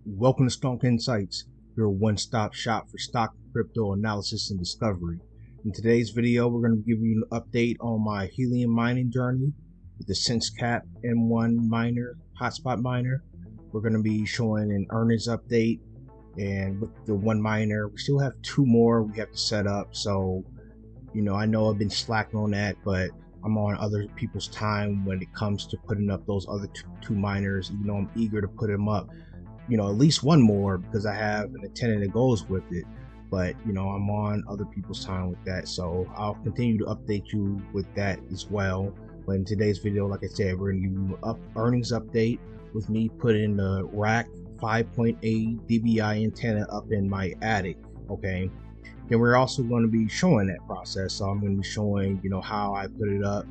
Welcome to Stonk Insights, your one-stop shop for stock crypto analysis and discovery. In today's video, we're going to give you an update on my helium mining journey with the Sensecap M1 miner, hotspot miner. We're going to be showing an earnings update, and with the one miner, we still have two more we have to set up. So, I know I've been slacking on that, but I'm on other people's time when it comes to putting up those other two miners. Even though I'm eager to put them up, at least one more because I have an antenna that goes with it. But I'm on other people's time with that, so I'll continue to update you with that as well. But in today's video, like I said, we're gonna give you an earnings update with me putting the rack 5.8 dBi antenna up in my attic. Okay, then we're also going to be showing that process. So I'm going to be showing how I put it up,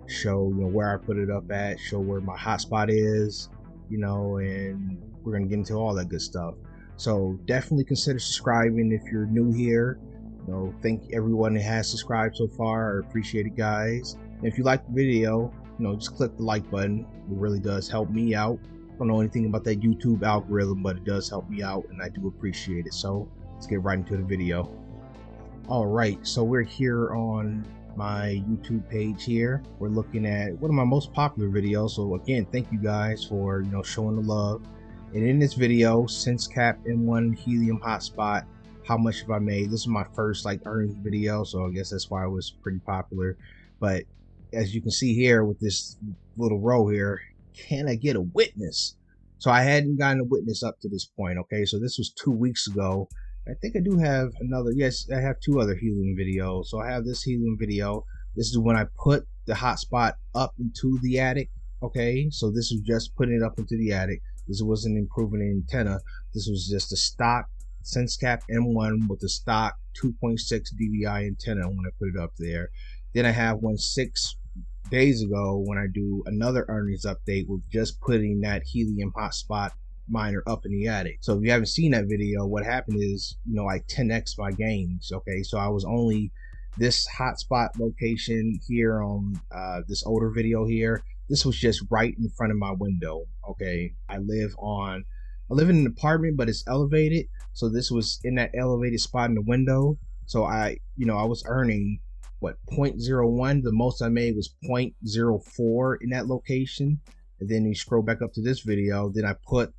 show where I put it up at, show where my hotspot is, and we're going to get into all that good stuff. So definitely consider subscribing if you're new here. Thank everyone that has subscribed so far. I appreciate it, guys. And if you like the video, just click the like button. It really does help me out. I don't know anything about that YouTube algorithm, but it does help me out and I do appreciate it. So let's get right into the video. All right, so we're here on my YouTube page here. We're looking at one of my most popular videos. So again, thank you guys for showing the love. And in this video, Sensecap M1 helium hotspot, how much have I made? This is my first earnings video, so I guess that's why it was pretty popular. But as you can see here with this little row here, can I get a witness? So I hadn't gotten a witness up to this point. Okay, so this was 2 weeks ago. I think I do have another. Yes, I have two other helium videos. So I have this helium video. This is when I put the hotspot up into the attic. Okay, so this was just putting it up into the attic. This wasn't improving the antenna. This was just a stock Sensecap M1 with the stock 2.6 dBi antenna when I put it up there. Then I have one 6 days ago when I do another earnings update with just putting that helium hotspot miner up in the attic. So if you haven't seen that video, what happened is I 10x my gains. Okay, so I was only this hotspot location here on this older video here. This was just right in front of my window. Okay, I live in an apartment, but it's elevated, so this was in that elevated spot in the window. So I was earning what, 0.01. The most I made was 0.04 in that location. And then you scroll back up to this video, then I put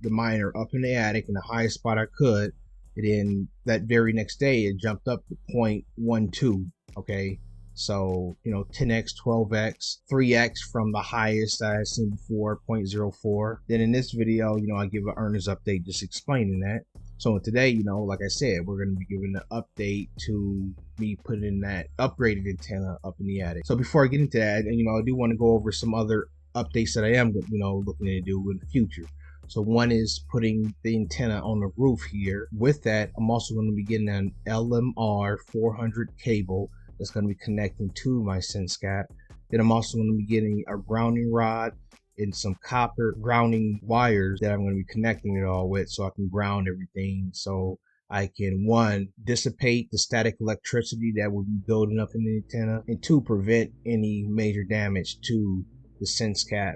the miner up in the attic in the highest spot I could, and then that very next day it jumped up to 0.12. Okay, so 10x, 12x, 3x from the highest I had seen before, 0.04. Then in this video, I give an earnings update just explaining that. So today, like I said, we're going to be giving an update to me putting that upgraded antenna up in the attic. So before I get into that, I do want to go over some other updates that I am looking to do in the future. So one is putting the antenna on the roof here. With that, I'm also going to be getting an LMR 400 cable that's going to be connecting to my Sensecap. Then I'm also going to be getting a grounding rod and some copper grounding wires that I'm going to be connecting it all with, so I can ground everything, so I can, one, dissipate the static electricity that will be building up in the antenna, and two, prevent any major damage to the Sensecap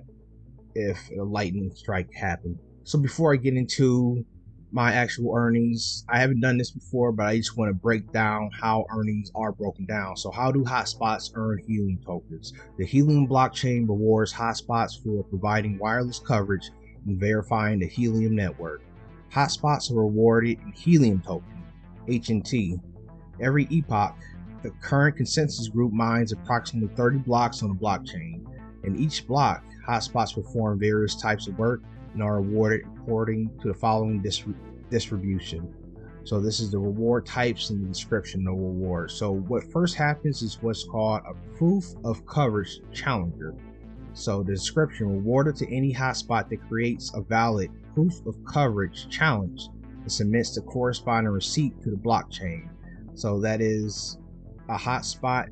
if a lightning strike happened. So before I get into my actual earnings, I haven't done this before, but I just want to break down how earnings are broken down. So how do hotspots earn helium tokens? The helium blockchain rewards hotspots for providing wireless coverage and verifying the helium network. Hotspots are rewarded in helium token, HNT. Every epoch, the current consensus group mines approximately 30 blocks on the blockchain. In each block, hotspots perform various types of work and are awarded according to the following distribution. So this is the reward types and the description of the reward. So what first happens is what's called a proof of coverage challenger. So the description: rewarded to any hotspot that creates a valid proof of coverage challenge and submits the corresponding receipt to the blockchain. So that is a hotspot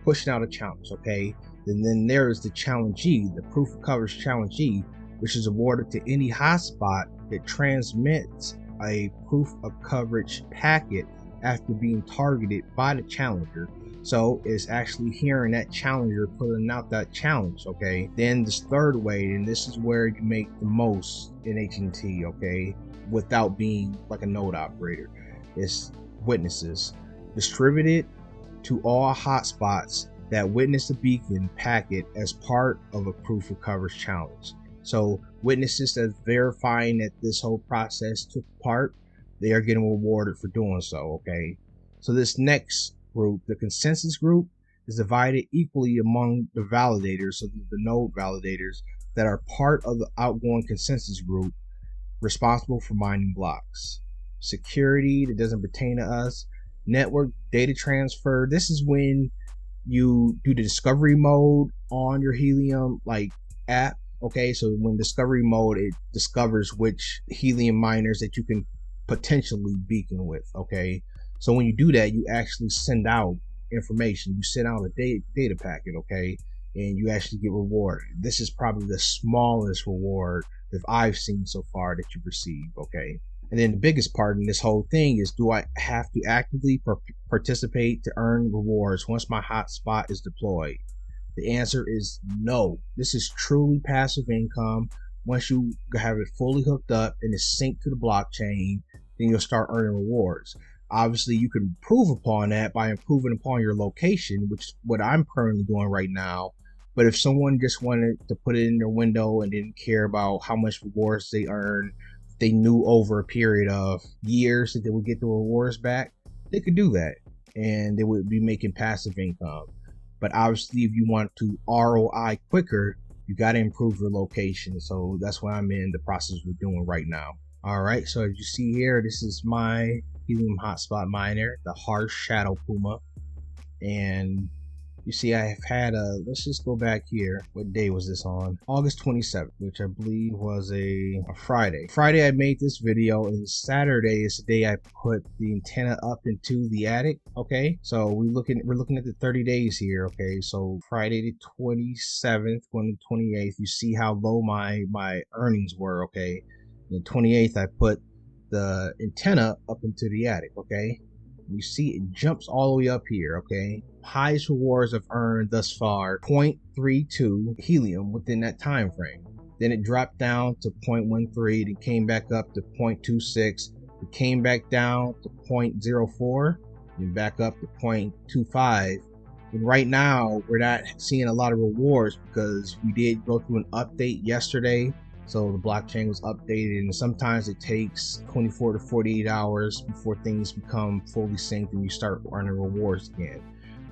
pushing out a challenge. Okay, and then there is the challengee, the proof of coverage challengee, which is awarded to any hotspot that transmits a proof of coverage packet after being targeted by the challenger. So it's actually hearing that challenger putting out that challenge, okay? Then this third way, and this is where you make the most in HNT, okay, without being like a node operator, is witnesses. Distributed to all hotspots that witness the beacon packet as part of a proof of coverage challenge. So witnesses that's verifying that this whole process took part, they are getting rewarded for doing so, okay? So this next group, the consensus group, is divided equally among the validators, so the node validators that are part of the outgoing consensus group responsible for mining blocks. Security that doesn't pertain to us. Network data transfer. This is when you do the discovery mode on your Helium app. Okay, so when discovery mode, it discovers which Helium miners that you can potentially beacon with. Okay, so when you do that, you actually send out information. You send out a data packet. Okay, and you actually get rewarded. This is probably the smallest reward that I've seen so far that you've received. Okay, and then the biggest part in this whole thing is, do I have to actively participate to earn rewards once my hotspot is deployed? The answer is no. This is truly passive income. Once you have it fully hooked up and it's synced to the blockchain, then you'll start earning rewards. Obviously, you can improve upon that by improving upon your location, which is what I'm currently doing right now. But if someone just wanted to put it in their window and didn't care about how much rewards they earn, they knew over a period of years that they would get the rewards back, they could do that and they would be making passive income. But obviously, if you want to ROI quicker, you got to improve your location. So that's what I'm in the process of doing right now. All right, so as you see here, this is my Helium hotspot miner, the harsh shadow puma. And you see I have had let's just go back here. What day was this on? August 27th, which I believe was a Friday. Friday I made this video, and Saturday is the day I put the antenna up into the attic. Okay, so we're looking at the 30 days here. Okay, so Friday the 27th, going to 28th, you see how low my earnings were. Okay, and the 28th I put the antenna up into the attic. Okay, you see it jumps all the way up here. Okay, highest rewards I've earned thus far, 0.32 helium within that time frame. Then it dropped down to 0.13, it came back up to 0.26, it came back down to 0.04, and back up to 0.25. And right now we're not seeing a lot of rewards because we did go through an update yesterday. So the blockchain was updated, and sometimes it takes 24 to 48 hours before things become fully synced and you start earning rewards again.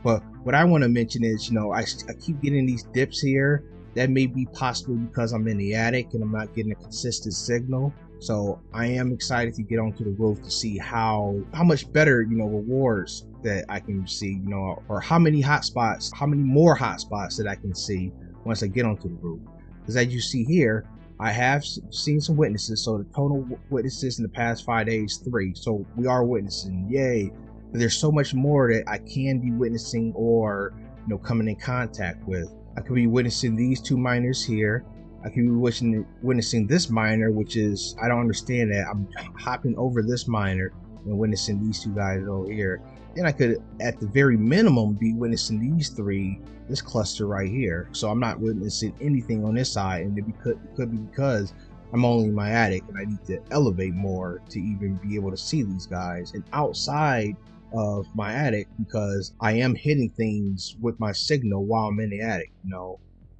But what I want to mention is, I keep getting these dips here. That may be possibly because I'm in the attic and I'm not getting a consistent signal. So I am excited to get onto the roof to see how much better, rewards that I can see, or how many more hotspots that I can see once I get onto the roof. Because as you see here, I have seen some witnesses. So the total witnesses in the past 5 days, 3. So we are witnessing, yay. But there's so much more that I can be witnessing or coming in contact with. I could be witnessing these 2 miners here. I could be witnessing this miner, which is, I don't understand that. I'm hopping over this miner and witnessing these 2 guys over here. Then I could, at the very minimum, be witnessing these 3, this cluster right here. So I'm not witnessing anything on this side, and it could be because I'm only in my attic and I need to elevate more to even be able to see these guys. And outside of my attic, because I am hitting things with my signal while I'm in the attic,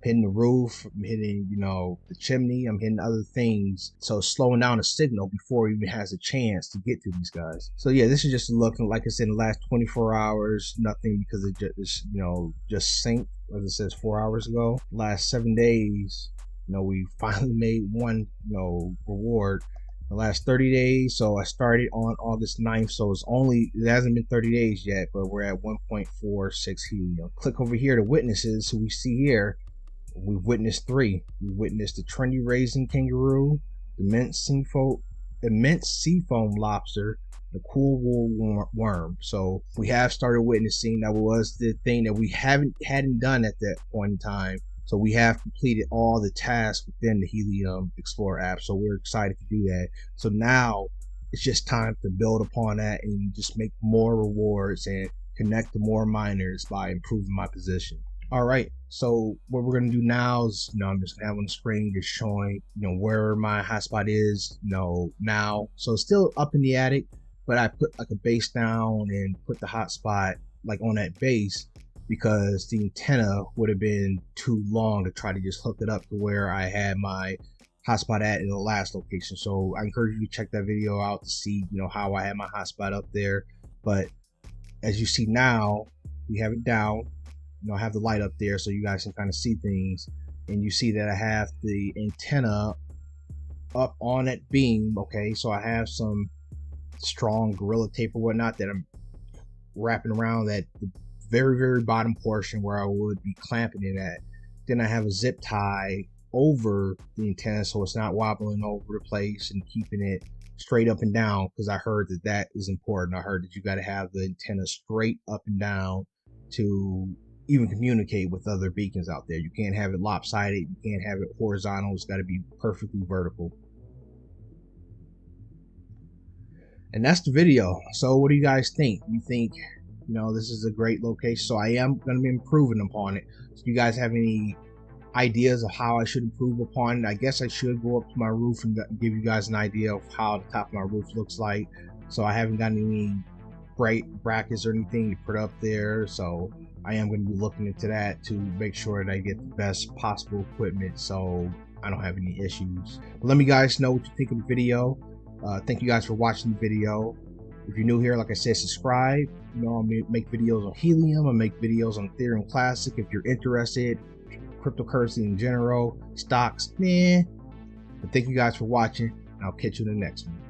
hitting the roof, I'm hitting, the chimney, I'm hitting other things. So slowing down the signal before it even has a chance to get to these guys. So yeah, this is just looking, like I said, in the last 24 hours, nothing, because it just synced, as it says, 4 hours ago. Last 7 days, we finally made one, reward. The last 30 days, so I started on August 9th, so it hasn't been 30 days yet, but we're at 1.46 helium. Click over here to witnesses, who we see here. We've witnessed 3. We witnessed the trendy raisin kangaroo, the immense sea foam lobster, the cool wool worm. So we have started witnessing. That was the thing that we hadn't done at that point in time. So we have completed all the tasks within the Helium Explorer app. So we're excited to do that. So now it's just time to build upon that and just make more rewards and connect to more miners by improving my position. All right, so what we're gonna do now is, I'm just gonna have on the screen just showing, where my hotspot is, now. So it's still up in the attic, but I put like a base down and put the hotspot like on that base because the antenna would have been too long to try to just hook it up to where I had my hotspot at in the last location. So I encourage you to check that video out to see, how I had my hotspot up there. But as you see now, we have it down. I have the light up there so you guys can kind of see things, and you see that I have the antenna up on that beam. Okay, so I have some strong Gorilla tape or whatnot that I'm wrapping around at the very bottom portion where I would be clamping it at. Then I have a zip tie over the antenna so it's not wobbling over the place and keeping it straight up and down, because I heard that is important. I heard that you got to have the antenna straight up and down to even communicate with other beacons out there. You can't have it lopsided, you can't have it horizontal, it's got to be perfectly vertical. And that's the video. So what do you guys think? You think, this is a great location? So I am going to be improving upon it. So you guys have any ideas of how I should improve upon it? I guess I should go up to my roof and give you guys an idea of how the top of my roof looks like. So I haven't gotten any bright brackets or anything to put up there, so I am going to be looking into that to make sure that I get the best possible equipment so I don't have any issues. But let me guys know what you think of the video. Thank you guys for watching the video. If you're new here, like I said, subscribe. I make videos on helium, I make videos on Ethereum Classic. If you're interested, cryptocurrency in general, stocks, But thank you guys for watching, and I'll catch you in the next one.